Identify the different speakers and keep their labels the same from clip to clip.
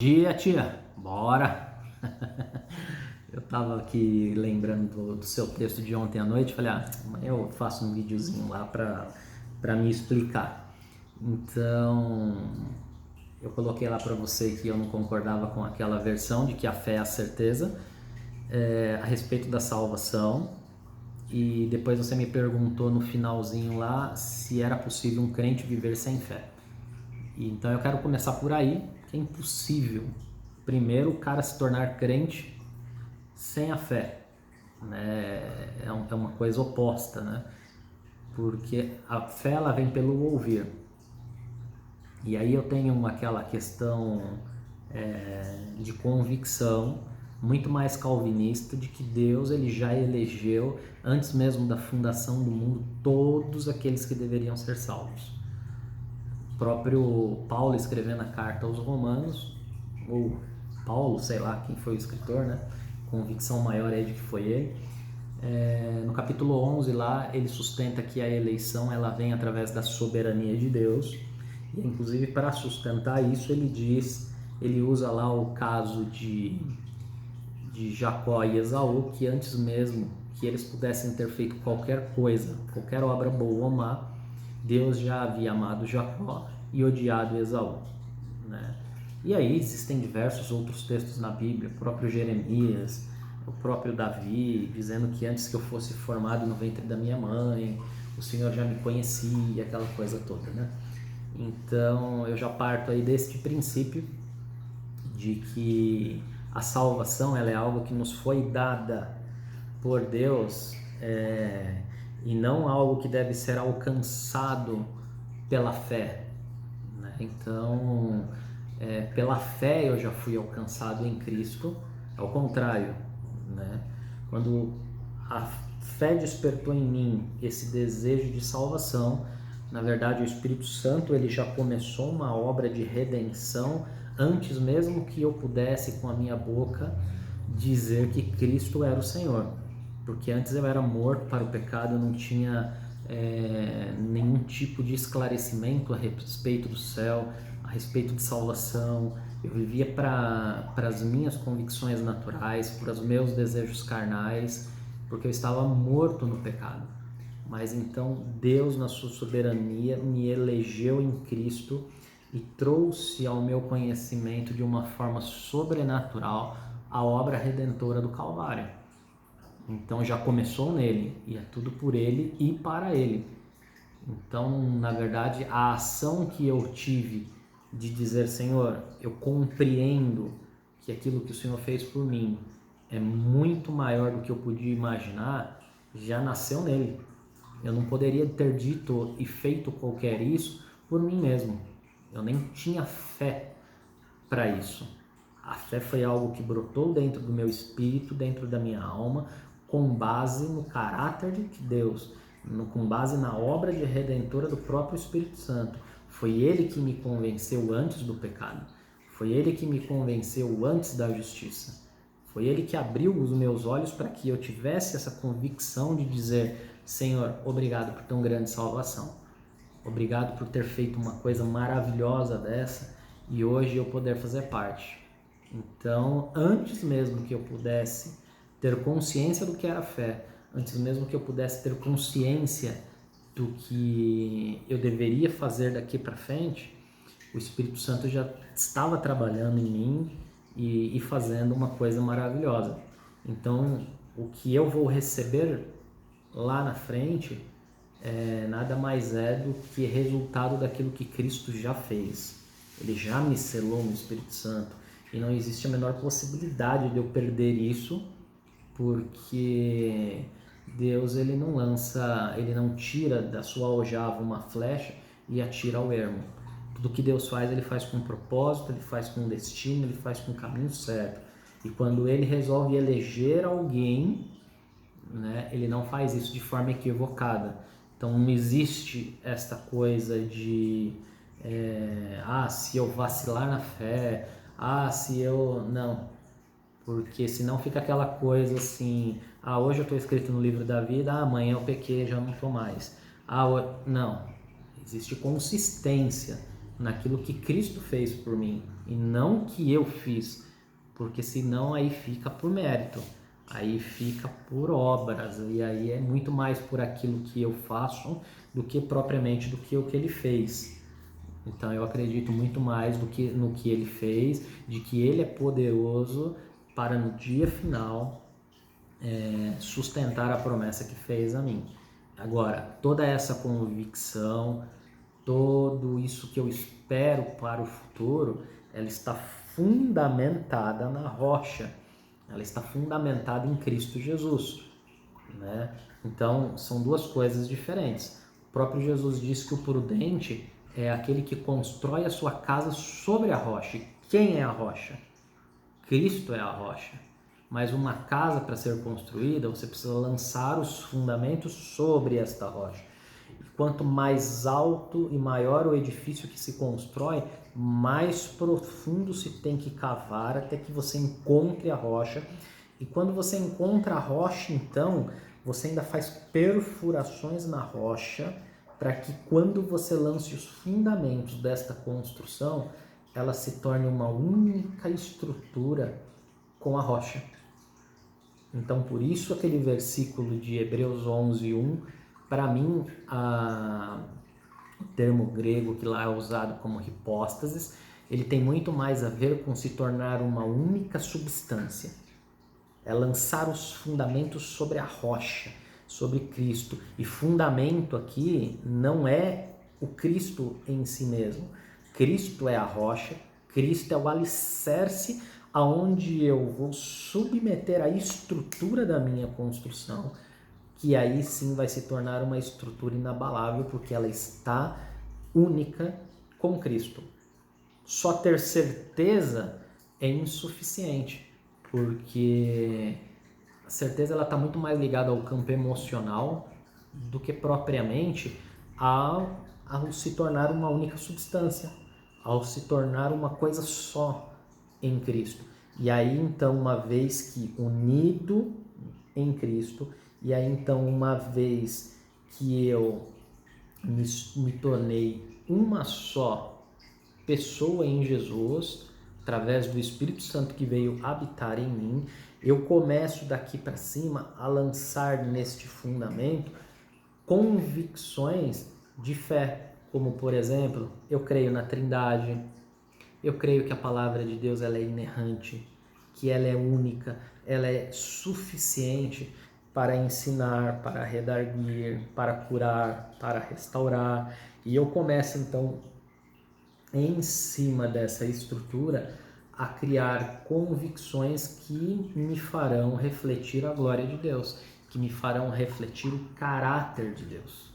Speaker 1: Dia, tia, bora! Eu tava aqui lembrando do seu texto de ontem à noite, falei, amanhã eu faço um videozinho lá pra me explicar. Então, eu coloquei lá pra você que eu não concordava com aquela versão de que a fé é a certeza a respeito da salvação, e depois você me perguntou no finalzinho lá se era possível um crente viver sem fé. Então eu quero começar por aí, que é impossível. Primeiro, o cara se tornar crente sem a fé, né? É uma coisa oposta, né? Porque a fé ela vem pelo ouvir. E aí eu tenho aquela questão de convicção muito mais calvinista de que Deus ele já elegeu antes mesmo da fundação do mundo todos aqueles que deveriam ser salvos. O próprio Paulo escrevendo a carta aos Romanos, ou Paulo, sei lá quem foi o escritor, né? Convicção maior aí de que foi ele. No capítulo 11 lá, ele sustenta que a eleição ela vem através da soberania de Deus. E inclusive para sustentar isso, ele usa lá o caso de Jacó e Esaú, que antes mesmo que eles pudessem ter feito qualquer coisa, qualquer obra boa ou má, Deus já havia amado Jacó e odiado Esaú, né? E aí existem diversos outros textos na Bíblia, o próprio Jeremias, o próprio Davi, dizendo que antes que eu fosse formado no ventre da minha mãe, o Senhor já me conhecia, aquela coisa toda, né? Então eu já parto aí deste princípio de que a salvação ela é algo que nos foi dada por Deus e não algo que deve ser alcançado pela fé, né? Então, pela fé eu já fui alcançado em Cristo, ao contrário, né? Quando a fé despertou em mim esse desejo de salvação, na verdade o Espírito Santo ele já começou uma obra de redenção antes mesmo que eu pudesse com a minha boca dizer que Cristo era o Senhor, porque antes eu era morto para o pecado, eu não tinha nenhum tipo de esclarecimento a respeito do céu, a respeito de salvação. Eu vivia para as minhas convicções naturais, para os meus desejos carnais, porque eu estava morto no pecado. Mas então Deus, na sua soberania, me elegeu em Cristo e trouxe ao meu conhecimento de uma forma sobrenatural a obra redentora do Calvário. Então já começou nele, e é tudo por ele e para ele. Então, na verdade, a ação que eu tive de dizer, Senhor, eu compreendo que aquilo que o Senhor fez por mim é muito maior do que eu podia imaginar, já nasceu nele. Eu não poderia ter dito e feito qualquer isso por mim mesmo. Eu nem tinha fé para isso. A fé foi algo que brotou dentro do meu espírito, dentro da minha alma, com base no caráter de Deus, com base na obra de redentora do próprio Espírito Santo. Foi ele que me convenceu antes do pecado. Foi ele que me convenceu antes da justiça. Foi ele que abriu os meus olhos para que eu tivesse essa convicção de dizer, Senhor, obrigado por tão grande salvação. Obrigado por ter feito uma coisa maravilhosa dessa e hoje eu poder fazer parte. Então, antes mesmo que eu pudesse ter consciência do que era fé, antes mesmo que eu pudesse ter consciência do que eu deveria fazer daqui para frente, o Espírito Santo já estava trabalhando em mim e fazendo uma coisa maravilhosa. Então, o que eu vou receber lá na frente nada mais é do que resultado daquilo que Cristo já fez. Ele já me selou no Espírito Santo e não existe a menor possibilidade de eu perder isso, porque Deus ele não tira da sua aljava uma flecha e atira ao ermo. Tudo que Deus faz, ele faz com propósito, ele faz com destino, ele faz com o caminho certo. E quando ele resolve eleger alguém, né, ele não faz isso de forma equivocada. Então não existe esta coisa de se eu vacilar na fé, se eu... Não, porque senão fica aquela coisa assim, hoje eu estou escrito no livro da vida, amanhã eu pequei, já não estou mais. Não, existe consistência naquilo que Cristo fez por mim. e não que eu fiz, porque senão aí fica por mérito, aí fica por obras, e aí é muito mais por aquilo que eu faço do que propriamente do que o que ele fez. Então eu acredito muito mais do que no que ele fez, de que ele é poderoso para no dia final sustentar a promessa que fez a mim. Agora, toda essa convicção, tudo isso que eu espero para o futuro, ela está fundamentada na rocha, ela está fundamentada em Cristo Jesus, né? Então, são duas coisas diferentes. O próprio Jesus disse que o prudente é aquele que constrói a sua casa sobre a rocha. E quem é a rocha? Cristo é a rocha. Mas uma casa, para ser construída, você precisa lançar os fundamentos sobre esta rocha. E quanto mais alto e maior o edifício que se constrói, mais profundo se tem que cavar até que você encontre a rocha. E quando você encontra a rocha, então, você ainda faz perfurações na rocha para que quando você lance os fundamentos desta construção, ela se torne uma única estrutura com a rocha. Então, por isso aquele versículo de Hebreus 11:1, para mim, o termo grego que lá é usado como hipóstasis, ele tem muito mais a ver com se tornar uma única substância. É lançar os fundamentos sobre a rocha, sobre Cristo. E fundamento aqui não é o Cristo em si mesmo. Cristo é a rocha, Cristo é o alicerce aonde eu vou submeter a estrutura da minha construção, que aí sim vai se tornar uma estrutura inabalável, porque ela está única com Cristo. Só ter certeza é insuficiente, porque a certeza ela está muito mais ligada ao campo emocional do que propriamente ao se tornar uma única substância, ao se tornar uma coisa só em Cristo. E aí então, uma vez que unido em Cristo, e aí então uma vez que eu me tornei uma só pessoa em Jesus, através do Espírito Santo que veio habitar em mim, eu começo daqui para cima a lançar neste fundamento convicções de fé, como por exemplo, eu creio na Trindade, eu creio que a palavra de Deus ela é inerrante, que ela é única, ela é suficiente para ensinar, para redarguir, para curar, para restaurar. E eu começo então, em cima dessa estrutura, a criar convicções que me farão refletir a glória de Deus, que me farão refletir o caráter de Deus,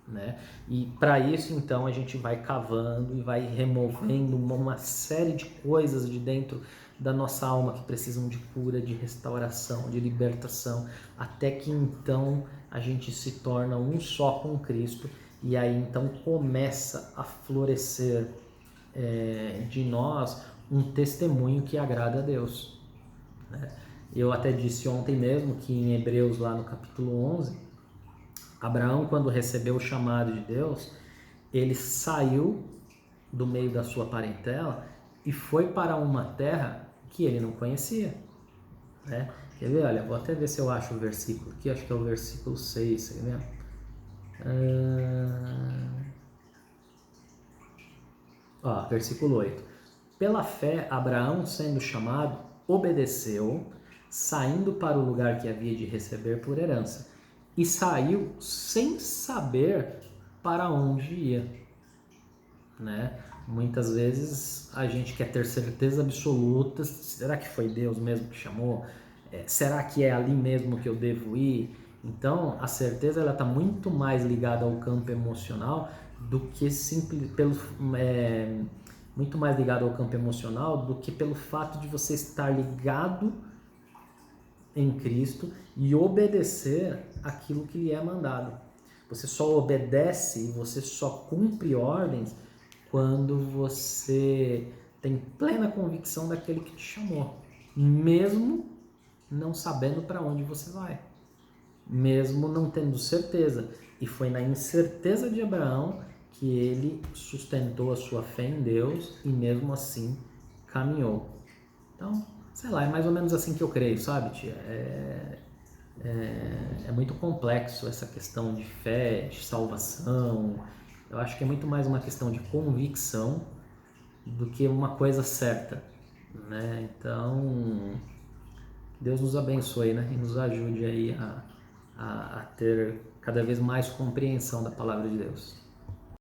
Speaker 1: né? E para isso então a gente vai cavando e vai removendo uma série de coisas de dentro da nossa alma que precisam de cura, de restauração, de libertação, até que então a gente se torna um só com Cristo, e aí então começa a florescer de nós um testemunho que agrada a Deus, né? Eu até disse ontem mesmo que em Hebreus lá no capítulo 11, Abraão, quando recebeu o chamado de Deus, ele saiu do meio da sua parentela e foi para uma terra que ele não conhecia, né? Quer ver? Olha, vou até ver se eu acho o versículo aqui, acho que é o versículo 6, quer ver? Versículo 8. Pela fé, Abraão, sendo chamado, obedeceu, saindo para o lugar que havia de receber por herança, e saiu sem saber para onde ia, né? Muitas vezes a gente quer ter certeza absoluta, será que foi Deus mesmo que chamou? Será que é ali mesmo que eu devo ir? Então, a certeza ela está muito mais ligada ao campo emocional do que muito mais ligado ao campo emocional do que pelo fato de você estar ligado em Cristo e obedecer aquilo que lhe é mandado. Você só obedece e você só cumpre ordens quando você tem plena convicção daquele que te chamou, mesmo não sabendo para onde você vai, mesmo não tendo certeza. E foi na incerteza de Abraão que ele sustentou a sua fé em Deus e mesmo assim caminhou. Então, sei lá, é mais ou menos assim que eu creio, sabe, tia? É muito complexo essa questão de fé, de salvação. Eu acho que é muito mais uma questão de convicção do que uma coisa certa, né? Então, Deus nos abençoe, né? E nos ajude aí a ter cada vez mais compreensão da palavra de Deus.